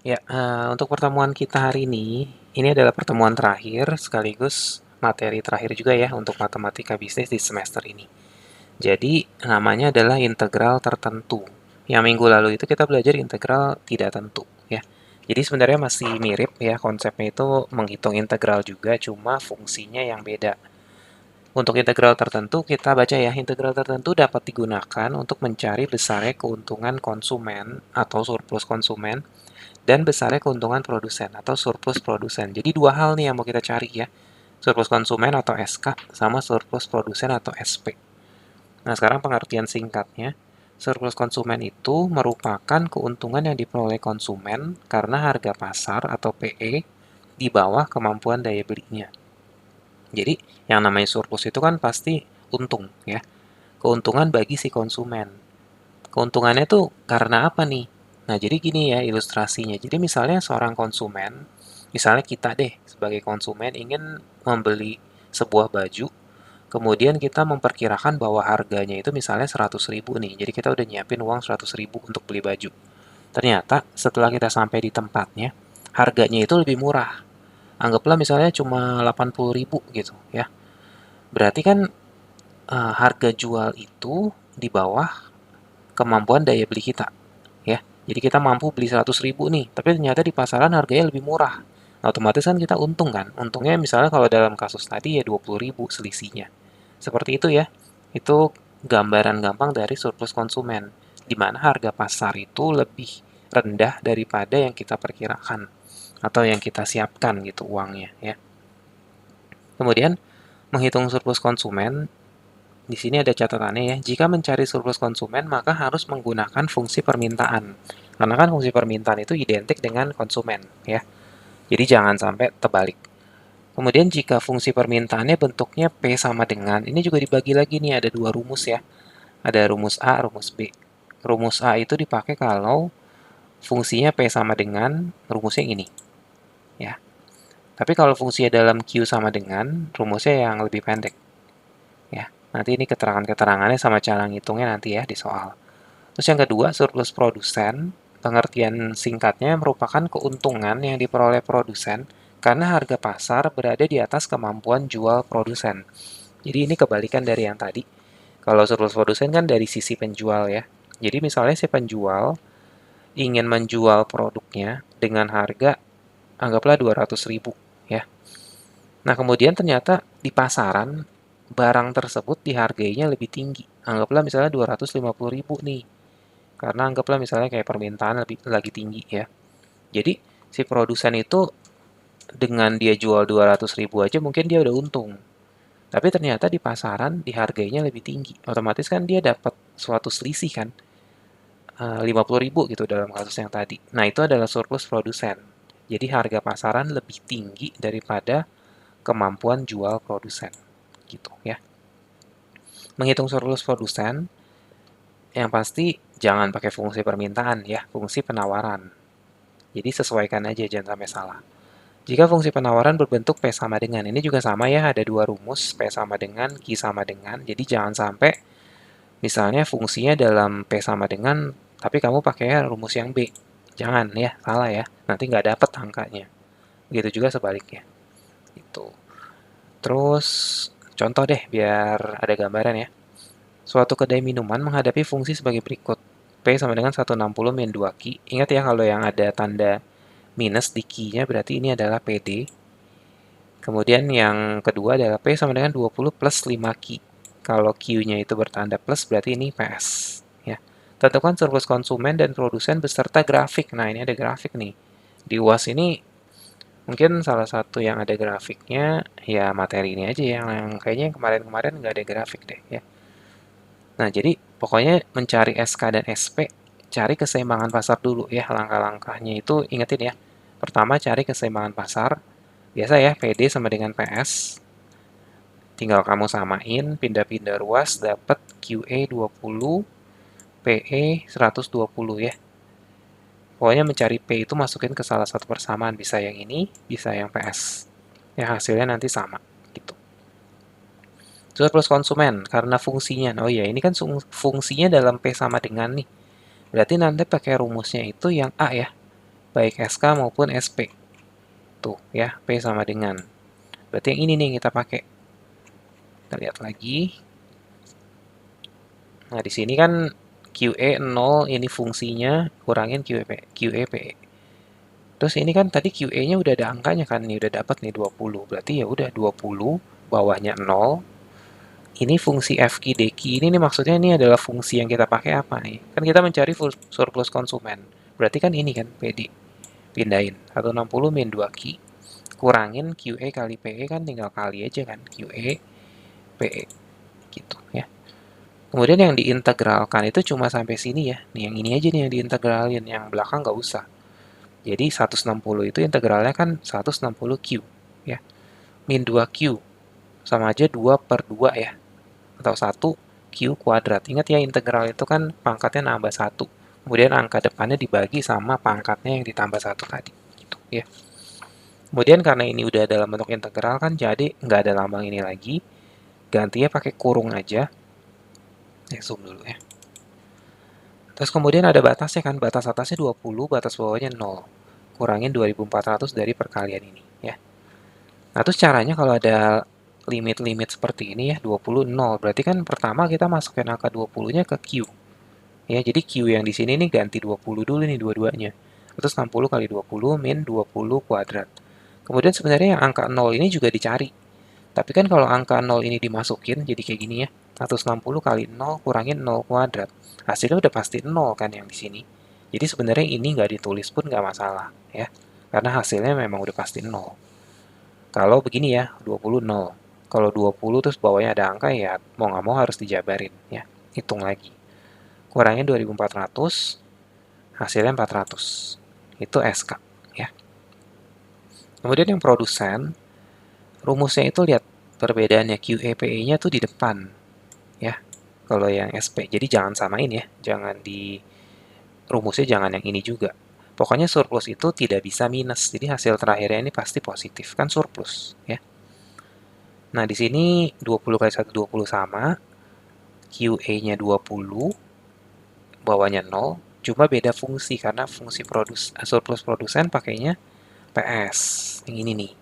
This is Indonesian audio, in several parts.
Ya, untuk pertemuan kita hari ini adalah pertemuan terakhir sekaligus materi terakhir juga ya untuk matematika bisnis di semester ini. Jadi, namanya adalah integral tertentu. Yang minggu lalu itu kita belajar integral tidak tentu ya. Jadi sebenarnya masih mirip ya konsepnya itu menghitung integral juga, cuma fungsinya yang beda. Untuk integral tertentu, kita baca ya, integral tertentu dapat digunakan untuk mencari besarnya keuntungan konsumen atau surplus konsumen dan besarnya keuntungan produsen atau surplus produsen. Jadi dua hal nih yang mau kita cari ya, surplus konsumen atau SK sama surplus produsen atau SP. Nah, sekarang pengertian singkatnya, surplus konsumen itu merupakan keuntungan yang diperoleh konsumen karena harga pasar atau PE di bawah kemampuan daya belinya. Jadi, yang namanya surplus itu kan pasti untung ya. Keuntungan bagi si konsumen. Keuntungannya tuh karena apa nih? Nah, jadi gini ya ilustrasinya. Jadi misalnya seorang konsumen, misalnya kita deh sebagai konsumen ingin membeli sebuah baju, kemudian kita memperkirakan bahwa harganya itu misalnya 100.000 nih. Jadi kita udah nyiapin uang 100.000 untuk beli baju. Ternyata setelah kita sampai di tempatnya, harganya itu lebih murah. Anggaplah misalnya cuma 80.000 gitu ya. Berarti kan harga jual itu di bawah kemampuan daya beli kita ya. Jadi kita mampu beli 100.000 nih, tapi ternyata di pasaran harganya lebih murah. Nah, otomatis kan kita untung kan. Untungnya misalnya kalau dalam kasus tadi ya 20.000 selisihnya. Seperti itu ya. Itu gambaran gampang dari surplus konsumen, di mana harga pasar itu lebih rendah daripada yang kita perkirakan atau yang kita siapkan gitu uangnya ya. Kemudian menghitung surplus konsumen, di sini ada catatannya ya. Jika mencari surplus konsumen, maka harus menggunakan fungsi permintaan. Karena kan fungsi permintaan itu identik dengan konsumen, ya. Jadi jangan sampai terbalik. Kemudian jika fungsi permintaannya bentuknya P sama dengan, ini juga dibagi lagi nih, ada dua rumus ya. Ada rumus A, rumus B. Rumus A itu dipakai kalau fungsinya P sama dengan rumusnya yang ini, ya. Tapi kalau fungsinya dalam Q sama dengan, rumusnya yang lebih pendek, ya. Nanti ini keterangan-keterangannya sama cara ngitungnya nanti ya di soal. Terus yang kedua, surplus produsen. Pengertian singkatnya merupakan keuntungan yang diperoleh produsen karena harga pasar berada di atas kemampuan jual produsen. Jadi ini kebalikan dari yang tadi. Kalau surplus produsen kan dari sisi penjual ya. Jadi misalnya si penjual ingin menjual produknya dengan harga anggaplah 200.000 ya. Nah, kemudian ternyata di pasaran barang tersebut dihargainya lebih tinggi. Anggaplah misalnya 250.000 nih. Karena anggaplah misalnya kayak permintaan lebih lagi tinggi ya. Jadi si produsen itu dengan dia jual 200.000 aja mungkin dia udah untung. Tapi ternyata di pasaran dihargainya lebih tinggi. Otomatis kan dia dapat suatu selisih kan. 50.000 gitu dalam kasus yang tadi. Nah itu adalah surplus produsen. Jadi harga pasaran lebih tinggi daripada kemampuan jual produsen. Gitu ya. Menghitung surplus produsen, yang pasti jangan pakai fungsi permintaan ya, fungsi penawaran. Jadi sesuaikan aja, jangan sampai salah. Jika fungsi penawaran berbentuk P sama dengan, ini juga sama ya, ada dua rumus, P sama dengan, Q sama dengan. Jadi jangan sampai misalnya fungsinya dalam P sama dengan, tapi kamu pakai rumus yang B. Jangan ya, salah ya. Nanti nggak dapet angkanya. Begitu juga sebaliknya. Itu. Terus, contoh deh, biar ada gambaran ya. Suatu kedai minuman menghadapi fungsi sebagai berikut. P sama dengan 160 min 2 Q. Ingat ya kalau yang ada tanda minus di Q-nya berarti ini adalah PD. Kemudian yang kedua adalah P sama dengan 20 plus 5Q. Kalau Q-nya itu bertanda plus berarti ini PS. Ya. Tentukan surplus konsumen dan produsen beserta grafik. Nah ini ada grafik nih. Di UAS ini mungkin salah satu yang ada grafiknya ya materi ini aja yang kayaknya yang kemarin-kemarin nggak ada grafik deh ya. Nah jadi pokoknya mencari SK dan SP cari keseimbangan pasar dulu ya langkah-langkahnya itu ingetin ya. Pertama cari keseimbangan pasar. Biasa ya PD sama dengan PS. Tinggal kamu samain, pindah-pindah ruas, dapat QE 20, PE 120 ya. Pokoknya mencari P itu masukin ke salah satu persamaan. Bisa yang ini, bisa yang PS. Ya hasilnya nanti sama. Gitu. Surplus konsumen, karena fungsinya. Oh iya, ini kan fungsinya dalam P sama dengan nih. Berarti nanti pakai rumusnya itu yang A ya. baik SK maupun SP. Tuh ya, P sama dengan. Berarti yang ini nih yang kita pakai. Kita lihat lagi. Nah, di sini kan QE 0 ini fungsinya, kurangin QE PE. Terus ini kan tadi QE-nya udah ada angkanya kan, nih udah dapat nih 20. Berarti ya udah 20, bawahnya 0. Ini fungsi FQ DQ ini nih maksudnya ini adalah fungsi yang kita pakai apa nih? Kan kita mencari surplus konsumen. Berarti kan ini kan PD. Pindahin 160 min 2Q. Kurangin QE kali PE kan tinggal kali aja kan. QE PE gitu ya. Kemudian yang diintegralkan itu cuma sampai sini ya. Nih yang ini aja nih yang diintegralin, yang belakang nggak usah. Jadi 160 itu integralnya kan 160Q ya. Min 2Q sama aja 2 per 2 ya. Atau 1Q kuadrat. Ingat ya integral itu kan pangkatnya nambah 1. Kemudian angka depannya dibagi sama pangkatnya yang ditambah 1 tadi. Gitu ya. Kemudian karena ini udah dalam bentuk integral kan jadi nggak ada lambang ini lagi. Gantinya pakai kurung aja. Zoom dulu ya. Terus kemudian ada batasnya kan, batas atasnya 20, batas bawahnya 0. Kurangin 2400 dari perkalian ini ya. Nah, terus caranya kalau ada limit-limit seperti ini ya, 20 0. Berarti kan pertama kita masukin angka 20-nya ke Q. Ya, jadi Q yang di sini nih ganti 20 dulu nih dua-duanya. Terus 60 kali 20 min 20 kuadrat. Kemudian sebenarnya yang angka 0 ini juga dicari. Tapi kan kalau angka 0 ini dimasukin jadi kayak gini ya. 160 kali 0 kurangin 0 kuadrat. Hasilnya udah pasti 0 kan yang di sini. Jadi sebenarnya ini nggak ditulis pun nggak masalah ya. Karena hasilnya memang udah pasti 0. Kalau begini ya, 20 0. Kalau 20 terus bawahnya ada angka ya mau nggak mau harus dijabarin ya. Hitung lagi. Kurangin 2400, hasilnya 400. Itu SK ya. Kemudian yang produsen, rumusnya itu lihat perbedaannya QEPE-nya tuh di depan ya. Kalau yang SP, jadi jangan samain ya, jangan di rumusnya jangan yang ini juga. Pokoknya surplus itu tidak bisa minus, jadi hasil terakhirnya ini pasti positif, kan surplus ya. Nah, di sini 20 kali 1 20 sama, QE-nya 20, bawahnya 0, cuma beda fungsi karena fungsi surplus produsen pakainya PS. Yang ini nih.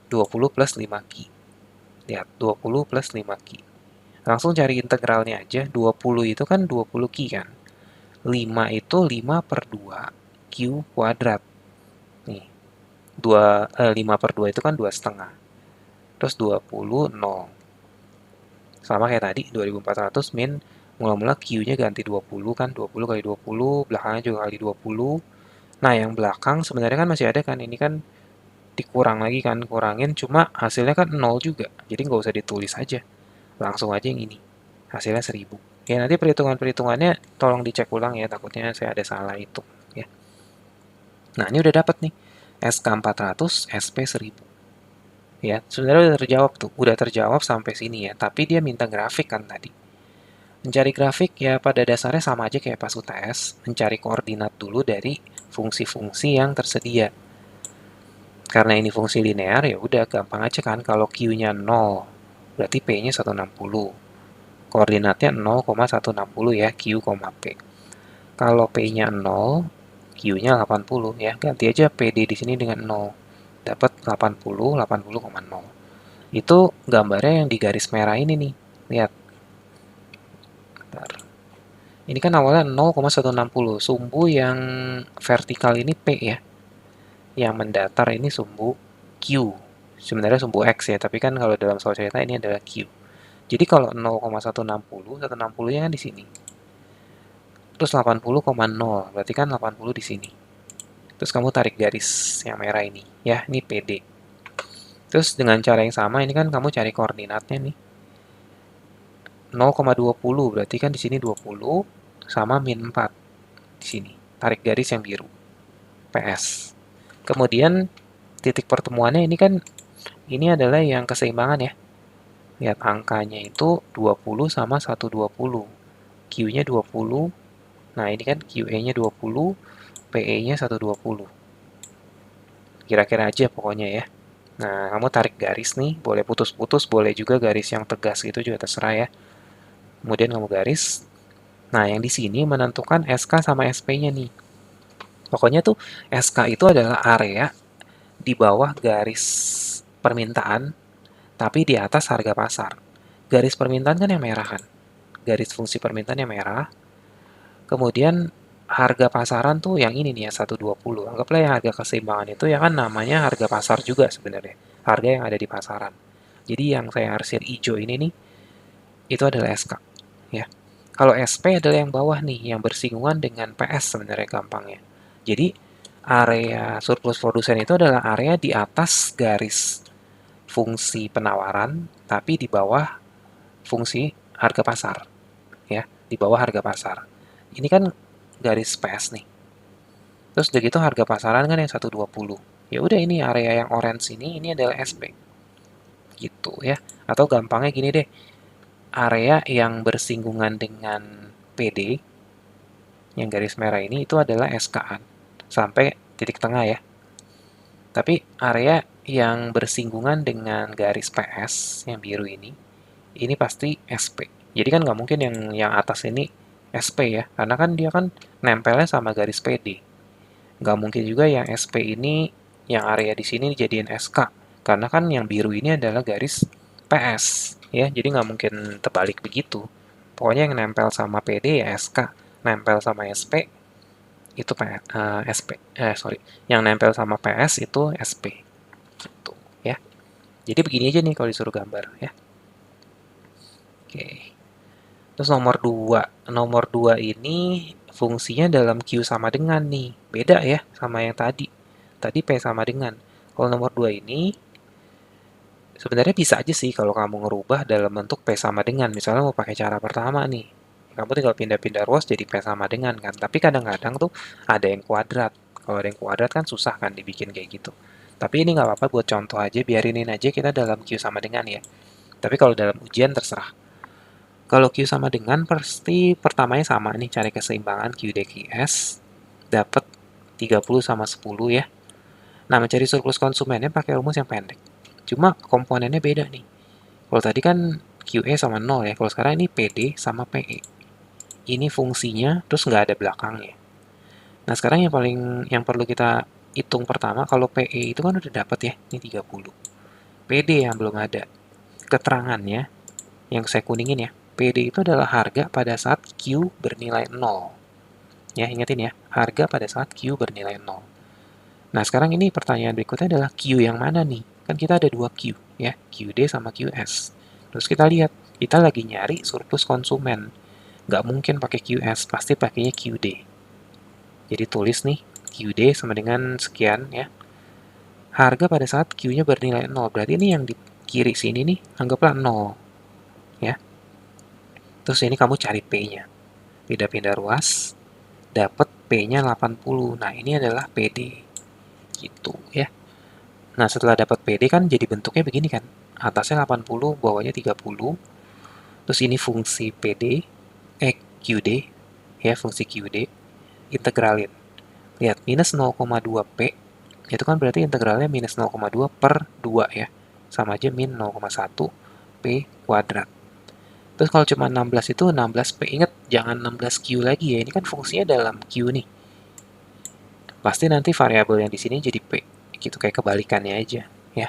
20 plus 5Q. Lihat, 20 plus 5Q. Langsung cari integralnya aja. 20 itu kan 20Q kan. 5 itu 5 per 2 Q kuadrat. Nih, 5 per 2 itu kan 2 setengah. Terus 20, 0. Sama kayak tadi, 2400 min, mula-mula Q-nya ganti 20 kan. 20 kali 20, belakangnya juga kali 20. Nah, yang belakang sebenarnya kan masih ada kan. Ini kan dikurang lagi kan, kurangin. Cuma hasilnya kan 0 juga. Jadi nggak usah ditulis aja. Langsung aja yang ini. Hasilnya 1000. Ya, nanti perhitungan-perhitungannya tolong dicek ulang ya, takutnya saya ada salah itu ya. Nah, ini udah dapat nih. SK 400, SP 1000. Ya, sebenarnya udah terjawab tuh. Udah terjawab sampai sini ya, tapi dia minta grafik kan tadi. Mencari grafik ya pada dasarnya sama aja kayak pas UTS, mencari koordinat dulu dari fungsi-fungsi yang tersedia. Karena ini fungsi linear ya udah gampang aja kan, kalau Q-nya 0, berarti P-nya 160. Koordinatnya 0,160 ya, Q, P. Kalau P-nya 0, Q-nya 80 ya. Ganti aja PD di sini dengan 0. Dapat 80, 80,0. Itu gambarnya yang di garis merah ini nih. Lihat. Bentar. Ini kan awalnya 0,160. Sumbu yang vertikal ini P ya. Yang mendatar ini sumbu Q. Sebenarnya sumbu X ya, tapi kan kalau dalam soal cerita ini adalah Q. Jadi kalau 0,160, 160-nya kan di sini. Terus 80,0, berarti kan 80 di sini. Terus kamu tarik garis yang merah ini. Ya, ini PD. Terus dengan cara yang sama, ini kan kamu cari koordinatnya nih. 0,20, berarti kan di sini 20 sama min 4 di sini. Tarik garis yang biru. PS. Kemudian titik pertemuannya ini kan ini adalah yang keseimbangan ya. Lihat angkanya itu 20 sama 120. Q-nya 20. Nah, ini kan QE-nya 20, PE-nya 120. Kira-kira aja pokoknya ya. Nah, kamu tarik garis nih, boleh putus-putus, boleh juga garis yang tegas gitu juga terserah ya. Kemudian kamu garis. Nah, yang di sini menentukan SK sama SP-nya nih. Pokoknya tuh SK itu adalah area di bawah garis permintaan, tapi di atas harga pasar. Garis permintaan kan yang merah kan? Garis fungsi permintaan yang merah. Kemudian harga pasaran tuh yang ini nih ya 120. Anggaplah yang harga keseimbangan itu ya kan namanya harga pasar juga sebenarnya. Harga yang ada di pasaran. Jadi yang saya arsir hijau ini nih itu adalah SK ya. Kalau SP adalah yang bawah nih yang bersinggungan dengan PS sebenarnya gampangnya. Jadi area surplus produsen itu adalah area di atas garis fungsi penawaran tapi di bawah fungsi harga pasar ya, di bawah harga pasar. Ini kan garis PS nih. Terus udah gitu harga pasaran kan yang 120. Ya udah ini area yang orange ini adalah SP. Gitu ya. Atau gampangnya gini deh, area yang bersinggungan dengan PD yang garis merah ini itu adalah SK-an sampai titik tengah ya. Tapi area yang bersinggungan dengan garis PS yang biru ini pasti SP. Jadi kan nggak mungkin yang atas ini SP ya, karena kan dia kan nempelnya sama garis PD. Nggak mungkin juga yang SP ini, yang area di sini dijadiin SK, karena kan yang biru ini adalah garis PS ya, jadi nggak mungkin terbalik begitu. Pokoknya yang nempel sama PD ya SK, nempel sama SP itu SP, sorry, yang nempel sama PS itu SP, gitu ya. Jadi begini aja nih kalau disuruh gambar ya. Oke. Terus nomor 2 ini fungsinya dalam Q sama dengan nih. Beda ya sama yang tadi. Tadi P sama dengan. Kalau nomor 2 ini sebenarnya bisa aja sih kalau kamu ngerubah dalam bentuk P sama dengan. Misalnya mau pakai cara pertama nih. Kamu tinggal pindah-pindah ruas jadi P sama dengan kan. Tapi kadang-kadang tuh ada yang kuadrat. Kalau ada yang kuadrat kan susah kan dibikin kayak gitu. Tapi ini nggak apa-apa buat contoh aja, biarinin aja kita dalam Q sama dengan ya. Tapi kalau dalam ujian terserah. Kalau Q sama dengan pasti pertamanya sama nih, cari keseimbangan Q DQS, dapat 30 sama 10 ya. Nah, mencari surplus konsumennya pakai rumus yang pendek. Cuma komponennya beda nih. Kalau tadi kan QE sama 0 ya, kalau sekarang ini PD sama PE. Ini fungsinya, terus nggak ada belakangnya. Nah, sekarang yang perlu kita hitung pertama, kalau PE itu kan udah dapat ya, ini 30. PD yang belum ada. Keterangannya, yang saya kuningin ya, PD itu adalah harga pada saat Q bernilai 0. Ya, ingetin ya, harga pada saat Q bernilai 0. Nah, sekarang ini pertanyaan berikutnya adalah Q yang mana nih? Kan kita ada 2 Q, ya, QD sama QS. Terus kita lihat, kita lagi nyari surplus konsumen. Nggak mungkin pakai QS, pasti pakainya QD. Jadi tulis nih, QD sama dengan sekian ya. Harga pada saat Q-nya bernilai 0, berarti ini yang di kiri sini nih, anggaplah 0. Ya, terus ini kamu cari P-nya. Pindah-pindah ruas, dapat P-nya 80. Nah, ini adalah PD. Gitu ya. Nah, setelah dapat PD kan jadi bentuknya begini kan. Atasnya 80, bawahnya 30. Terus ini fungsi PD, QD, ya fungsi QD, integralin. Lihat, minus 0,2 P, itu kan berarti integralnya minus 0,2 per 2 ya. Sama aja min 0,1 P kuadrat. Terus kalau cuma 16 itu 16P, ingat jangan 16Q lagi ya, ini kan fungsinya dalam Q nih. Pasti nanti variabel yang di sini jadi P, gitu kayak kebalikannya aja ya.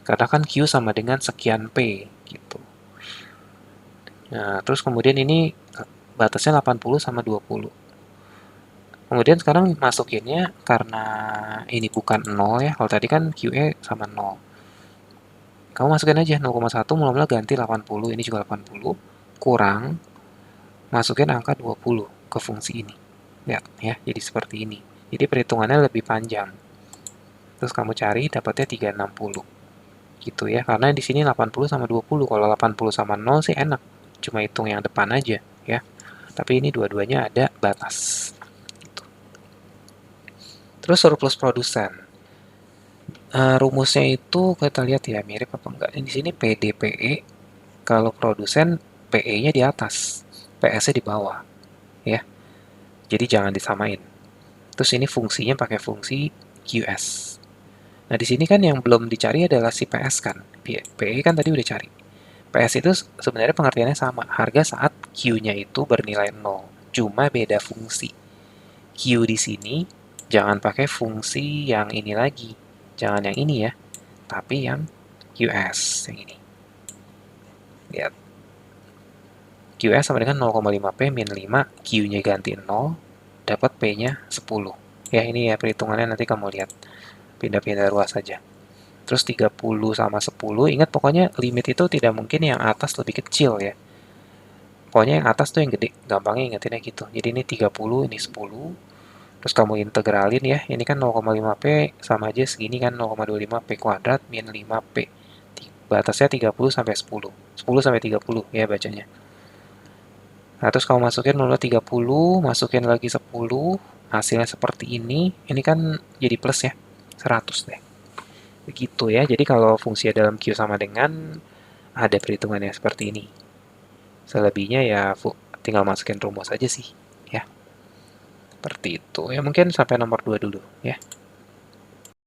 Karena kan Q sama dengan sekian P gitu. Nah, terus kemudian ini batasnya 80 sama 20. Kemudian sekarang masukinnya karena ini bukan 0 ya, kalau tadi kan QE sama 0. Kamu masukin aja 0,1 mula-mula ganti 80, ini juga 80, kurang, masukin angka 20 ke fungsi ini. Lihat ya, jadi seperti ini. Jadi perhitungannya lebih panjang. Terus kamu cari dapatnya 360. Gitu ya, karena di sini 80 sama 20, kalau 80 sama 0 sih enak. Cuma hitung yang depan aja ya. Tapi ini dua-duanya ada batas. Gitu. Terus surplus produsen. Rumusnya itu kita lihat ya mirip apa enggak. Di sini PDPE, kalau produsen PE-nya di atas, PS-nya di bawah, ya. Jadi jangan disamain. Terus ini fungsinya pakai fungsi QS. Nah, di sini kan yang belum dicari adalah si PS kan. PE kan tadi udah cari. PS itu sebenarnya pengertiannya sama, harga saat Q-nya itu bernilai 0, cuma beda fungsi. Q di sini, jangan pakai fungsi yang ini lagi. Jangan yang ini ya, tapi yang QS, yang ini. Lihat. QS sama dengan 0,5P min 5, Q-nya ganti 0, dapat P-nya 10. Ya, ini ya perhitungannya nanti kamu lihat. Pindah-pindah ruas saja. Terus 30 sama 10, ingat pokoknya limit itu tidak mungkin yang atas lebih kecil ya. Pokoknya yang atas tuh yang gede, gampangnya ingetinnya gitu. Jadi ini 30, ini 10, terus kamu integralin ya, ini kan 0,5P sama aja segini kan 0,25P kuadrat min 5P. Batasnya 30 sampai 10. 10 sampai 30 ya bacanya. Nah, terus kamu masukin 0,30, masukin lagi 10, hasilnya seperti ini. Ini kan jadi plus ya, 100 deh. Begitu ya, jadi kalau fungsi dalam Q sama dengan ada perhitungannya seperti ini. Selebihnya ya tinggal masukin rumus aja sih, ya. Seperti itu. Ya mungkin sampai nomor 2 dulu, ya.